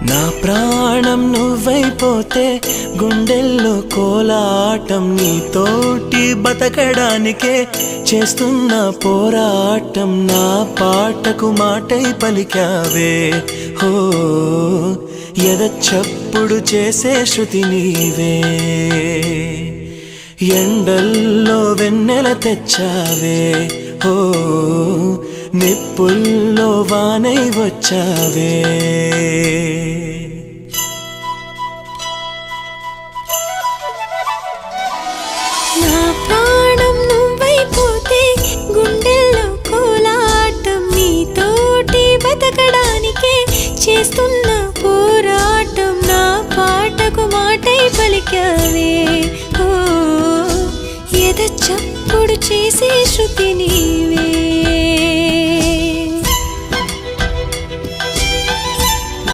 నా ప్రాణం నువ్వైపోతే గుండెల్లో కోలాటం నీతోటి బతకడానికే చేస్తున్న పోరాటం నా పాటకు మాటై పలికావే హో ఎద చప్పుడు చేసే శృతి నీవే ఎండల్లో వెన్నెల తెచ్చావే హో నిప్పుల్లో వానై వచ్చావే నా ప్రాణం నువ్వైపోతే గుండెల్లో కోలాటం నీతోటి బతకడానికే చేస్తున్న పోరాటం నా పాటకు మాటై పలికావే ఓ ఎద చప్పుడు చేసే శృతి నీవే